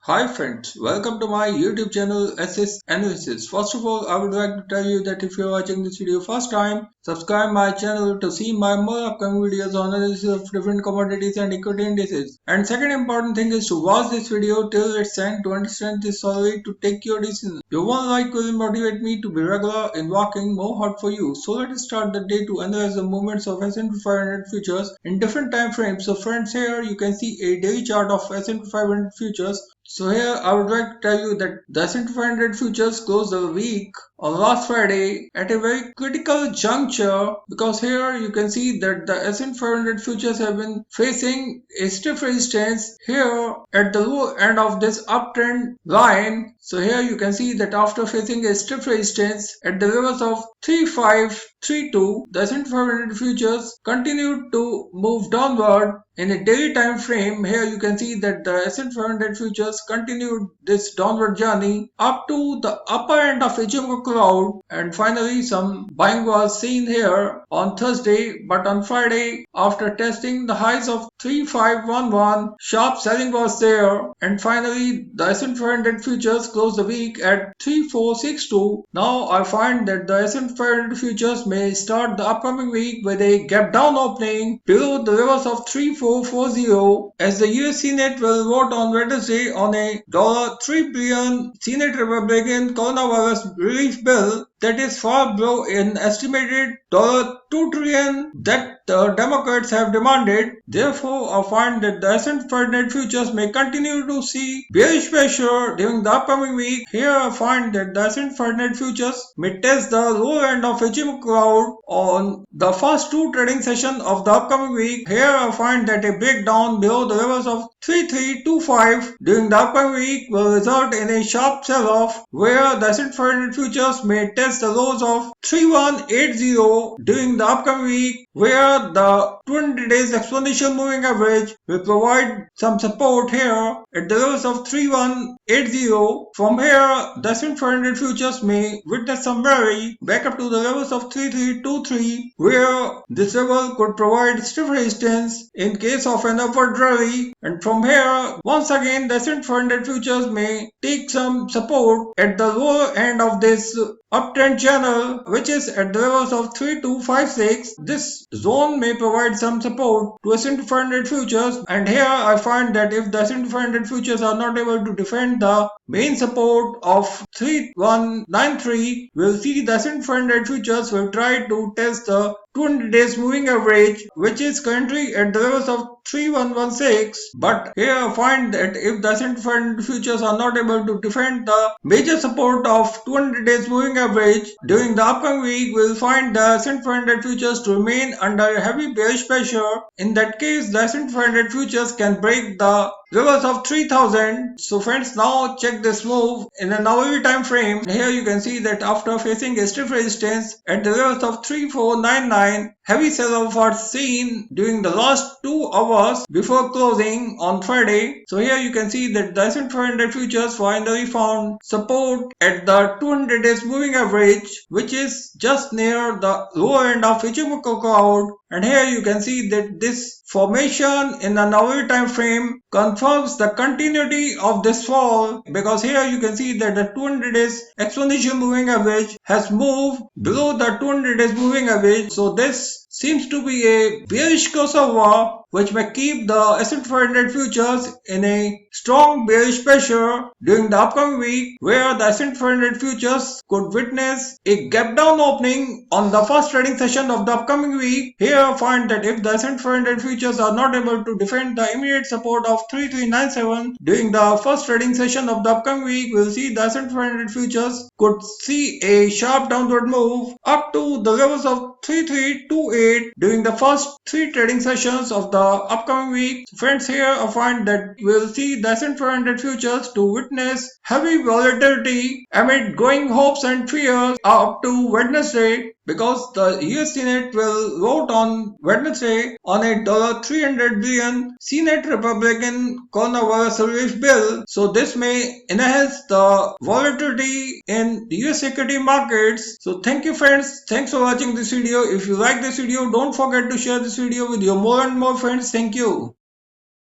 Hi friends, welcome to my YouTube channel SS Analysis. First of all, I would like to tell you that if you are watching this video first time, subscribe my channel to see my more upcoming videos on analysis of different commodities and equity indices. And second important thing is to watch this video till its end to understand this solely to take your decision. Your one like will motivate me to be regular in working more hard for you. So let us start the day to analyze the movements of S&P 500 futures in different time frames. So friends, here you can see a daily chart of S&P 500 futures. So here I would like to tell you that the S&P 500 futures closed the week on last Friday at a very critical juncture, because here you can see that the S&P 500 futures have been facing a stiff resistance here at the low end of this uptrend line. So here you can see that after facing a stiff resistance at the levels of 3532, the S&P 500 futures continued to move downward in a daily time frame. Here you can see that the S&P 500 futures continued this downward journey up to the upper end of Ichimoku cloud, and finally some buying was seen here on Thursday, but on Friday after testing the highs of 3511, sharp selling was there, and finally the S&P 500 futures closed the week at 3462. Now I find that the S&P 500 futures may start the upcoming week with a gap down opening below the levels of 3440, as the US Senate will vote on Wednesday on a $3 billion Senate Republican coronavirus relief bill that is far below an estimated $2 trillion that the Democrats have demanded. Therefore, I find that the S&P 500 futures may continue to see bearish pressure during the upcoming week. Here I find that the S&P 500 futures may test the lower end of Ichimoku cloud on the first two trading sessions of the upcoming week. Here I find that a breakdown below the levels of 3325 during the upcoming week will result in a sharp sell-off, where the S&P 500 futures may test the lows of 3180 during the upcoming week, where the 200 days exponential moving average will provide some support here at the levels of 3180. From here, the S&P 500 futures may witness some rally back up to the levels of 3323, where this level could provide stiff resistance in case of an upward rally. And from here, once again, the S&P 500 futures may take some support at the lower end of this uptrend channel, which is at the levels of 3256. This zone may provide some support to S&P 500 futures, and here I find that if the S&P 500 futures are not able to defend the main support of 3193, we'll see the S&P 500 futures will try to test the 200 days moving average, which is currently at the levels of 3116. But here I find that if the S&P 500 futures are not able to defend the major support of 200 days moving average during the upcoming week, we'll find the S&P 500 futures to remain under heavy bearish pressure. In that case, the S&P 500 futures can break the levels of 3000. So friends, now check this move in an hourly time frame. Here you can see that after facing a stiff resistance at the levels of 3499, heavy sell-off was seen during the last 2 hours before closing on Friday. So here you can see that the S&P 500 futures finally found support at the 200 days moving average, which is just near the lower end of Ichimoku cloud. And here you can see that this formation in an hourly time frame confirms the continuity of this fall, because here you can see that the 200 days exponential moving average has moved below the 200 days moving average. So this seems to be a bearish crossover, which may keep the S&P 500 futures in a strong bearish pressure during the upcoming week, where the S&P 500 futures could witness a gap down opening on the first trading session of the upcoming week. Here I find that if the S&P 500 futures are not able to defend the immediate support of 3397 during the first trading session of the upcoming week, we'll see the S&P 500 futures could see a sharp downward move up to the levels of 3328 during the first 3 trading sessions of the upcoming week. Friends, here I find that we'll see the S&P 500 futures to witness heavy volatility amid growing hopes and fears up to Wednesday, because the US Senate will vote on Wednesday on a $300 billion Senate Republican coronavirus relief bill. So this may enhance the volatility in the US equity markets. So thank you friends. Thanks for watching this video. If you like this video, don't forget to share this video with your more and more friends. Thank you.